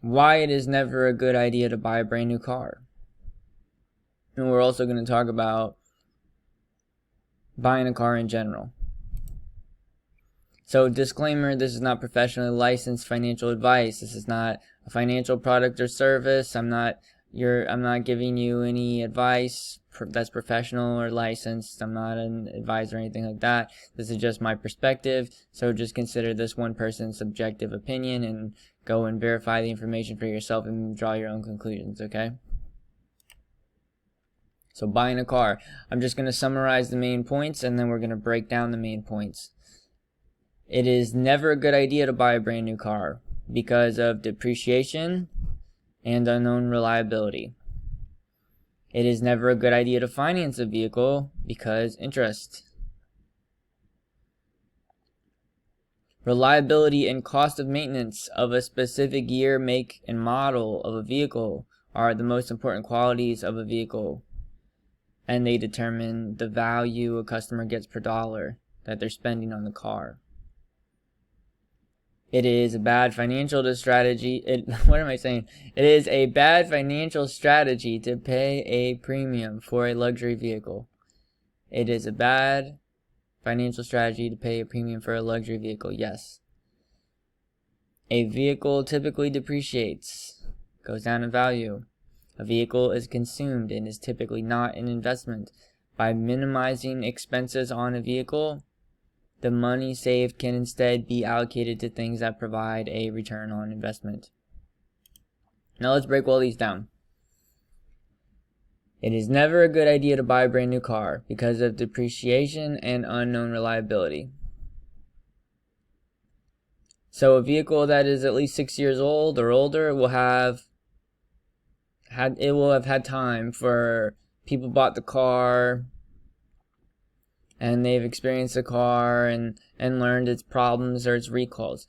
why it is never a good idea to buy a brand new car. And we're also going to talk about buying a car in general. So disclaimer, this is not professionally licensed financial advice. This is not a financial product or service. I'm not giving you any advice that's professional or licensed. I'm not an advisor or anything like that. This is just my perspective. So just consider this one person's subjective opinion and go and verify the information for yourself and draw your own conclusions, okay? So buying a car. I'm just going to summarize the main points and then we're going to break down the main points. It is never a good idea to buy a brand new car because of depreciation and unknown reliability. It is never a good idea to finance a vehicle because interest. Reliability and cost of maintenance of a specific year, make, and model of a vehicle are the most important qualities of a vehicle, and they determine the value a customer gets per dollar that they're spending on the car. It is a bad financial strategy. It is a bad financial strategy to pay a premium for a luxury vehicle. It is a bad financial strategy to pay a premium for a luxury vehicle, yes. A vehicle typically depreciates, goes down in value. A vehicle is consumed and is typically not an investment. By minimizing expenses on a vehicle, the money saved can instead be allocated to things that provide a return on investment. Now let's break all these down. It is never a good idea to buy a brand new car because of depreciation and unknown reliability. So a vehicle that is at least 6 years old or older will have had time for people bought the car and they've experienced the car and learned its problems or its recalls.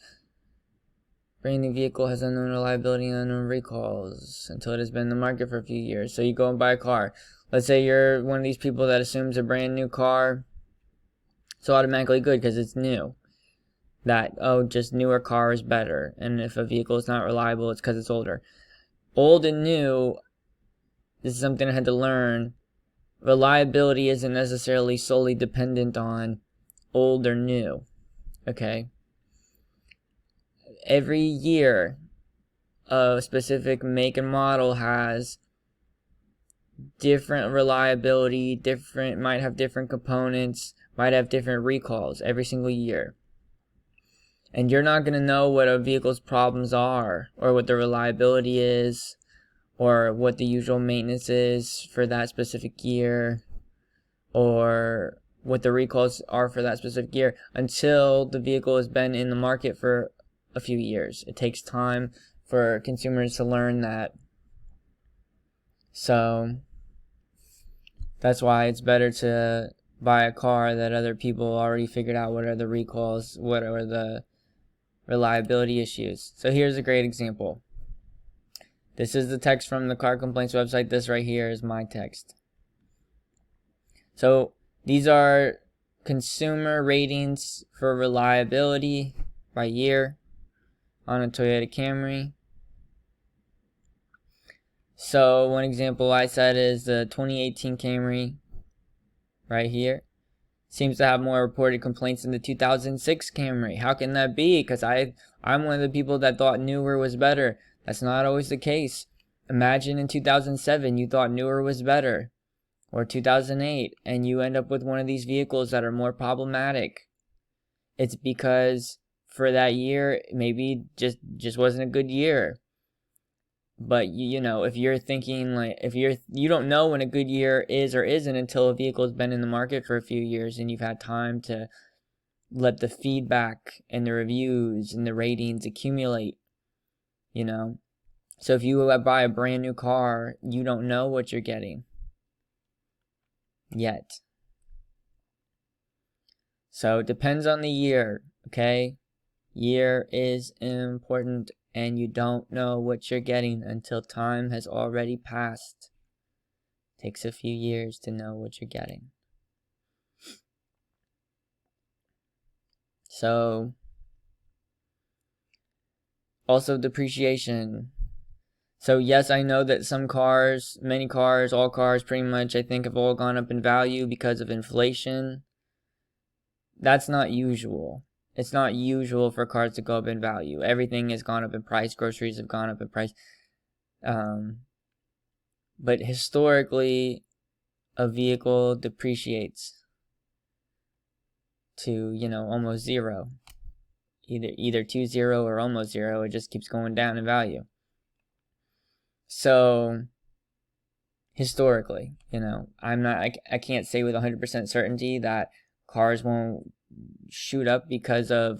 Brand new vehicle has unknown reliability and unknown recalls until it has been in the market for a few years. So you go and buy a car. Let's say you're one of these people that assumes a brand new car is automatically good because it's new. Just newer car is better. And if a vehicle is not reliable, it's because it's older. Old and new, this is something I had to learn. Reliability isn't necessarily solely dependent on old or new, okay? Every year, a specific make and model has different reliability, might have different components, might have different recalls every single year. And you're not going to know what a vehicle's problems are, or what the reliability is, or what the usual maintenance is for that specific year, or what the recalls are for that specific year until the vehicle has been in the market for a few years. It takes time for consumers to learn that. So that's why it's better to buy a car that other people already figured out what are the recalls, what are the reliability issues. So here's a great example. This is the text from the car complaints website. This right here is my text. So these are consumer ratings for reliability by year on a Toyota Camry. So one example I said is the 2018 Camry right here. Seems to have more reported complaints than the 2006 Camry. How can that be? Because I'm one of the people that thought newer was better. That's not always the case. Imagine in 2007 you thought newer was better, or 2008, and you end up with one of these vehicles that are more problematic. It's because for that year, maybe just wasn't a good year. But you know, if you're thinking like, you don't know when a good year is or isn't until a vehicle's been in the market for a few years and you've had time to let the feedback and the reviews and the ratings accumulate, you know. So if you buy a brand new car, you don't know what you're getting yet. So it depends on the year, okay? Year is important, and you don't know what you're getting until time has already passed. Takes a few years to know what you're getting. So, also depreciation. So yes, I know that some cars, many cars, all cars pretty much I think have all gone up in value because of inflation. That's not usual. It's not usual for cars to go up in value. Everything has gone up in price. Groceries have gone up in price. But historically, a vehicle depreciates to, almost zero. Either to zero or almost zero. It just keeps going down in value. So historically, I can't say with 100% certainty that cars won't shoot up because of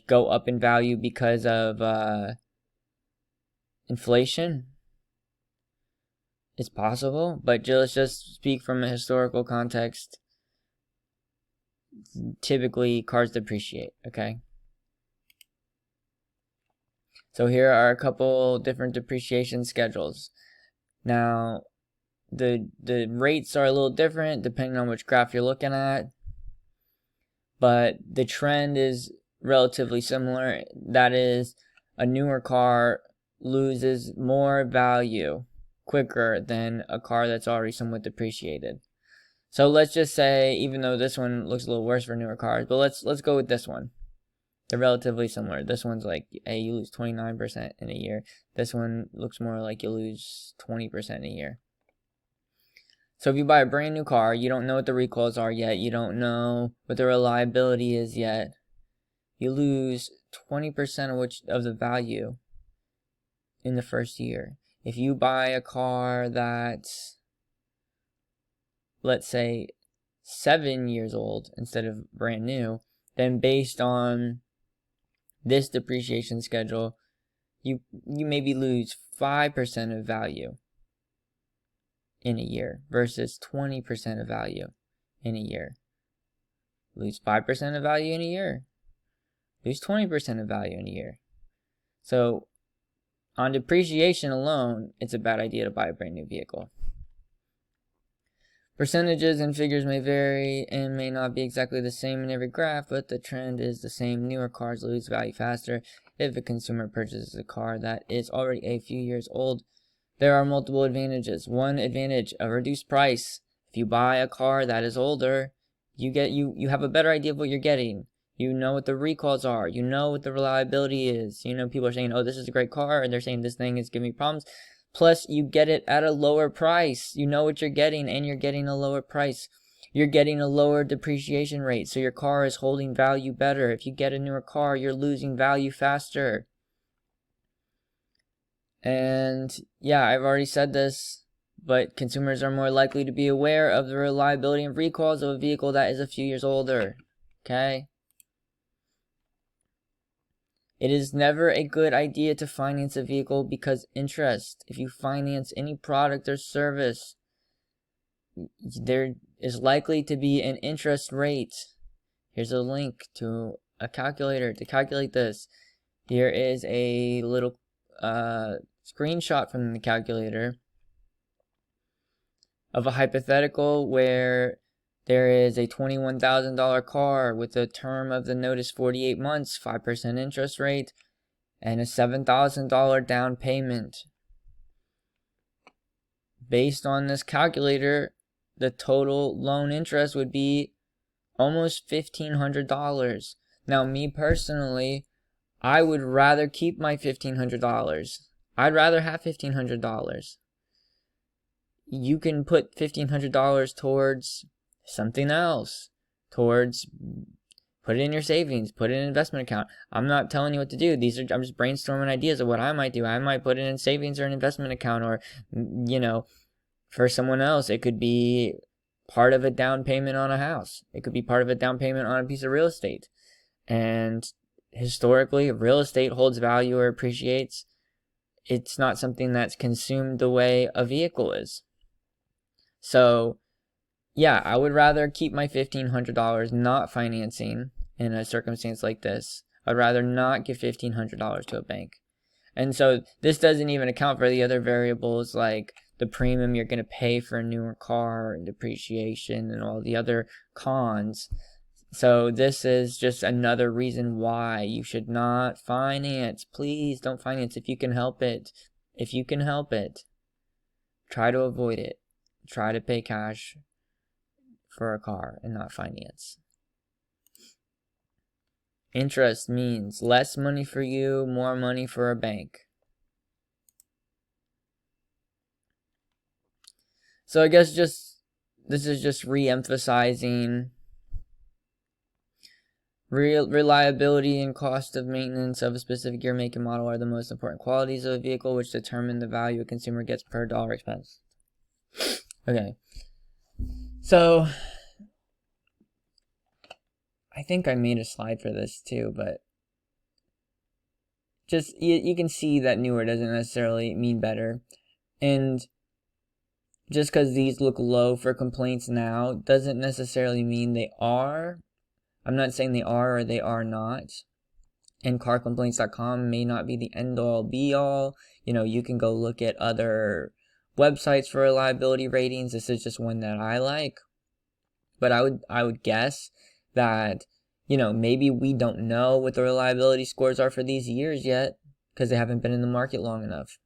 go up in value because of inflation. It's possible, but let's just speak from a historical context. Typically cars depreciate, okay? So here are a couple different depreciation schedules. Now, the rates are a little different depending on which graph you're looking at, but the trend is relatively similar. That is, a newer car loses more value quicker than a car that's already somewhat depreciated. So let's just say, even though this one looks a little worse for newer cars, but let's go with this one. They're relatively similar. This one's like, hey, you lose 29% in a year. This one looks more like you lose 20% a year. So if you buy a brand new car, you don't know what the recalls are yet. You don't know what the reliability is yet. You lose 20% of the value in the first year. If you buy a car that's, let's say, 7 years old instead of brand new, then based on this depreciation schedule, you maybe lose 5% of value in a year versus 20% of value in a year. Lose 5% of value in a year. Lose 20% of value in a year. So on depreciation alone, it's a bad idea to buy a brand new vehicle. Percentages and figures may vary and may not be exactly the same in every graph, but the trend is the same. Newer cars lose value faster if a consumer purchases a car that is already a few years old. There are multiple advantages. One advantage, a reduced price. If you buy a car that is older, you have a better idea of what you're getting. You know what the recalls are. You know what the reliability is. People are saying, oh, this is a great car, and they're saying this thing is giving me problems. Plus, you get it at a lower price. You know what you're getting, and you're getting a lower price. You're getting a lower depreciation rate, so your car is holding value better. If you get a newer car, you're losing value faster. And yeah, I've already said this, but consumers are more likely to be aware of the reliability and recalls of a vehicle that is a few years older. Okay? It is never a good idea to finance a vehicle because interest. If you finance any product or service, there is likely to be an interest rate. Here's a link to a calculator to calculate this. Here is a little screenshot from the calculator of a hypothetical where there is a $21,000 car with a term of the notice 48 months, 5% interest rate, and a $7,000 down payment. Based on this calculator, the total loan interest would be almost $1,500. Now, me personally, I would rather keep my $1,500. I'd rather have $1,500. You can put $1,500 towards something else, towards put it in your savings, put it in an investment account. I'm not telling you what to do. I'm just brainstorming ideas of what I might do. I might put it in savings or an investment account, or for someone else it could be part of a down payment on a house. It could be part of a down payment on a piece of real estate. And historically, real estate holds value or appreciates. It's not something that's consumed the way a vehicle is. So yeah, I would rather keep my $1,500 not financing in a circumstance like this. I'd rather not give $1,500 to a bank. And so this doesn't even account for the other variables like the premium you're going to pay for a newer car and depreciation and all the other cons. So this is just another reason why you should not finance. Please don't finance if you can help it. If you can help it, try to avoid it. Try to pay cash for a car and not finance. Interest means less money for you, more money for a bank. So I guess this is just re-emphasizing reliability and cost of maintenance of a specific year, make, and model are the most important qualities of a vehicle, which determine the value a consumer gets per dollar expense. Okay. So I think I made a slide for this too, but just you can see that newer doesn't necessarily mean better. And just because these look low for complaints now doesn't necessarily mean they are. I'm not saying they are or they are not. And carcomplaints.com may not be the end all be all. You know, you can go look at other websites for reliability ratings. This is just one that I like. But I would guess that, you know, maybe we don't know what the reliability scores are for these years yet because they haven't been in the market long enough.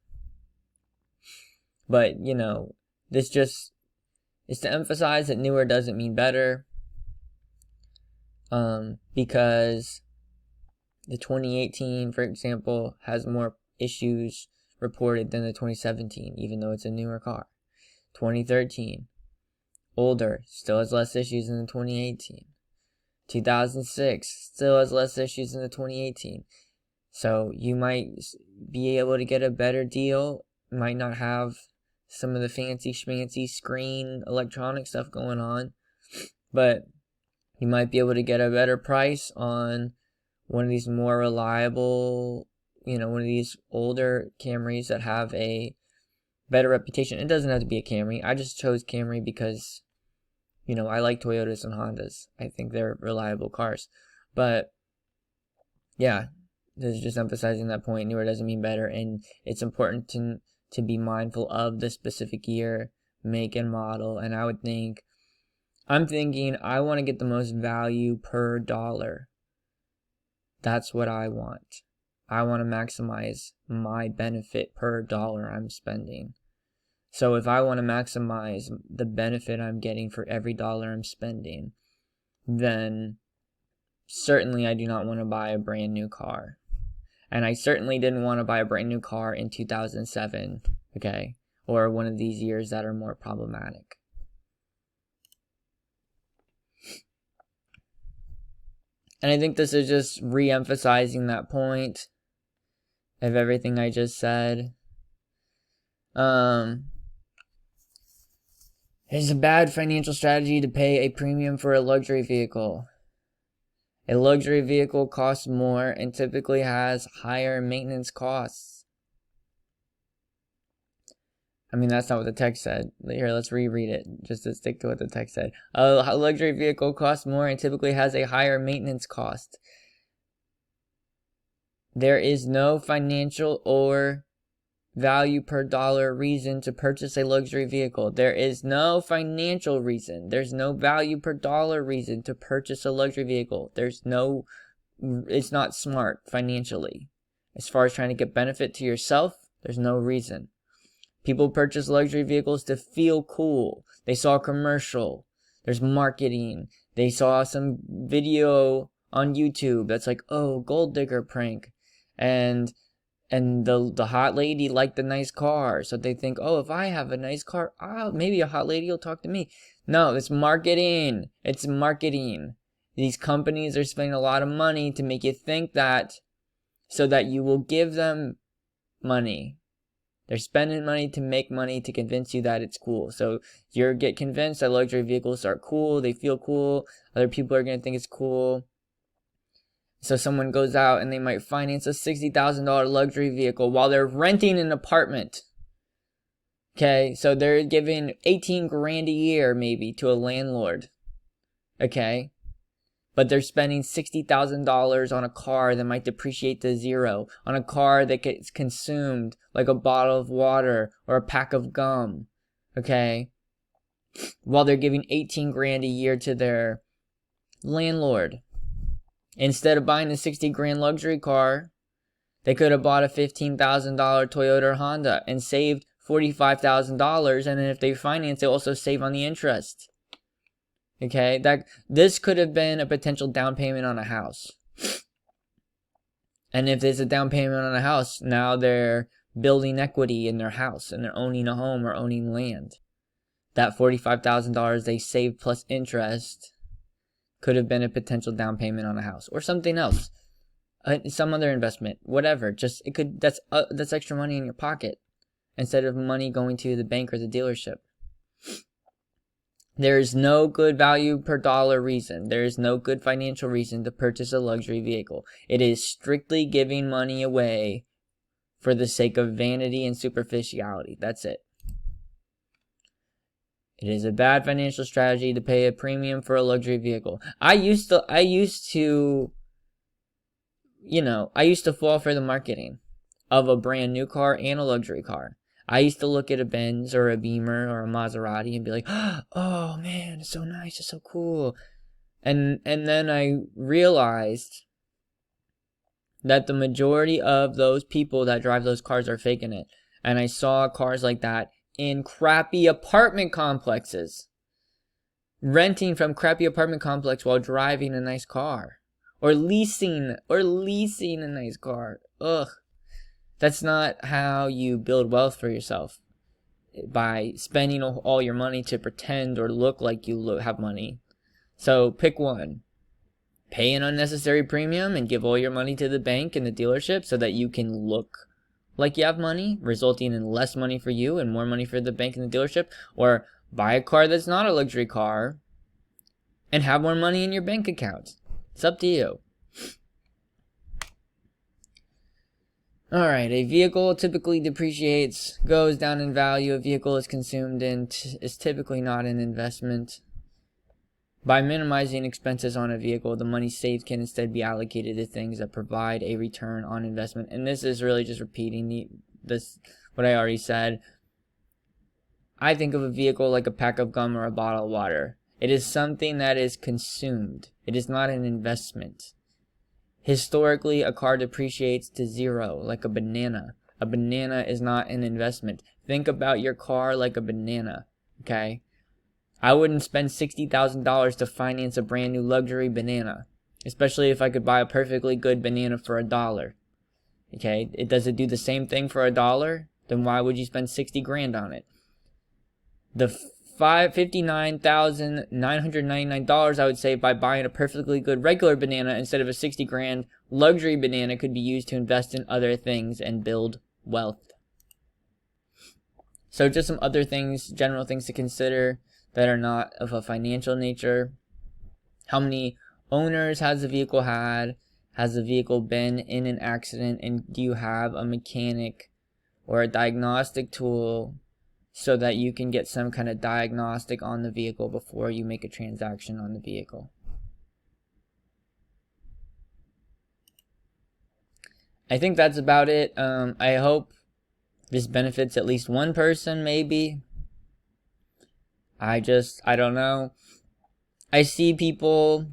But, you know, this just is to emphasize that newer doesn't mean better. Because the 2018, for example, has more issues reported than the 2017, even though it's a newer car. 2013, older, still has less issues than the 2018. 2006, still has less issues than the 2018. So you might be able to get a better deal, might not have some of the fancy schmancy screen electronic stuff going on, but you might be able to get a better price on one of these more reliable, you know, one of these older Camrys that have a better reputation. It doesn't have to be a Camry. I just chose Camry because, you know, I like Toyotas and Hondas. I think they're reliable cars. But, yeah, this is just emphasizing that point. Newer doesn't mean better. And it's important to be mindful of the specific year, make, and model. And I'm thinking I want to get the most value per dollar. That's what I want. I want to maximize my benefit per dollar I'm spending. So if I want to maximize the benefit I'm getting for every dollar I'm spending, then certainly I do not want to buy a brand new car. And I certainly didn't want to buy a brand new car in 2007, okay? Or one of these years that are more problematic. And I think this is just re-emphasizing that point of everything I just said. It's a bad financial strategy to pay a premium for a luxury vehicle. A luxury vehicle costs more and typically has higher maintenance costs. I mean, that's not what the text said. Here, let's reread it, just to stick to what the text said. A luxury vehicle costs more and typically has a higher maintenance cost. There is no financial or value per dollar reason to purchase a luxury vehicle. There is no financial reason. There's no value per dollar reason to purchase a luxury vehicle. It's not smart financially. As far as trying to get benefit to yourself, there's no reason. People purchase luxury vehicles to feel cool. They saw a commercial. There's marketing. They saw some video on YouTube that's like, oh, gold digger prank. And the hot lady liked the nice car. So they think, oh, if I have a nice car, maybe a hot lady will talk to me. No, it's marketing. It's marketing. These companies are spending a lot of money to make you think that so that you will give them money. They're spending money to make money to convince you that it's cool. So you get convinced that luxury vehicles are cool. They feel cool. Other people are going to think it's cool. So someone goes out and they might finance a $60,000 luxury vehicle while they're renting an apartment. Okay, so they're giving 18 grand a year maybe to a landlord. Okay, but they're spending $60,000 on a car that might depreciate to zero, on a car that gets consumed like a bottle of water or a pack of gum. Okay, while they're giving 18 grand a year to their landlord. Instead of buying a 60 grand luxury car They could have bought a $15,000 Toyota or Honda and saved $45,000, and then if they finance, they also save on the interest. Okay, this could have been a potential down payment on a house. And if there's a down payment on a house, now they're building equity in their house and they're owning a home or owning land. That $45,000 they saved plus interest could have been a potential down payment on a house or something else, some other investment, whatever. Just that's extra money in your pocket instead of money going to the bank or the dealership. There is no good value per dollar reason. There is no good financial reason to purchase a luxury vehicle. It is strictly giving money away for the sake of vanity and superficiality. That's it. It is a bad financial strategy to pay a premium for a luxury vehicle. I used to fall for the marketing of a brand new car and a luxury car. I used to look at a Benz or a Beamer or a Maserati and be like, oh man, it's so nice, it's so cool. And then I realized that the majority of those people that drive those cars are faking it. And I saw cars like that in crappy apartment complexes, renting from crappy apartment complex while driving a nice car, or leasing a nice car. Ugh. That's not how you build wealth for yourself, by spending all your money to pretend or look like you have money. So pick one. Pay an unnecessary premium and give all your money to the bank and the dealership so that you can look like you have money, resulting in less money for you and more money for the bank and the dealership. Or buy a car that's not a luxury car and have more money in your bank account. It's up to you. Alright, a vehicle typically depreciates, goes down in value. A vehicle is consumed and is typically not an investment. By minimizing expenses on a vehicle, the money saved can instead be allocated to things that provide a return on investment. And this is really just repeating what I already said. I think of a vehicle like a pack of gum or a bottle of water. It is something that is consumed. It is not an investment. Historically, a car depreciates to zero, like a banana. A banana is not an investment. Think about your car like a banana, okay? I wouldn't spend $60,000 to finance a brand new luxury banana, especially if I could buy a perfectly good banana for $1. Okay, does it do the same thing for $1? Then why would you spend 60 grand on it? The $59,999 I would save by buying a perfectly good regular banana instead of a 60 grand luxury banana could be used to invest in other things and build wealth. So just some other things, general things to consider that are not of a financial nature. How many owners has the vehicle had? Has the vehicle been in an accident? And do you have a mechanic or a diagnostic tool so that you can get some kind of diagnostic on the vehicle before you make a transaction on the vehicle? I think that's about it. I hope this benefits at least one person, maybe. I don't know. I see people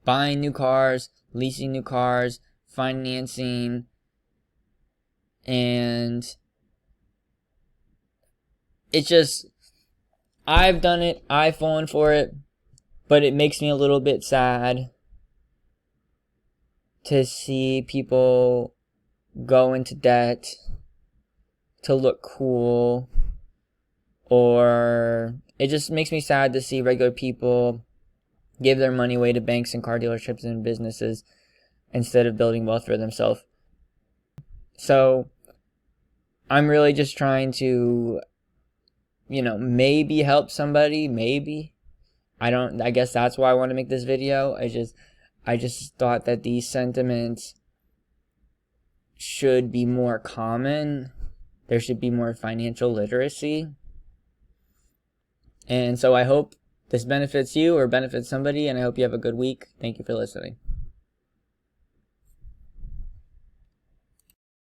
buying new cars, leasing new cars, financing, and it's just, I've done it, I've fallen for it, but it makes me a little bit sad to see people go into debt to look cool, or it just makes me sad to see regular people give their money away to banks and car dealerships and businesses instead of building wealth for themselves. So I'm really just trying to, maybe help somebody, maybe. I guess that's why I want to make this video. I just thought that these sentiments should be more common. There should be more financial literacy. And so I hope this benefits you or benefits somebody, and I hope you have a good week. Thank you for listening.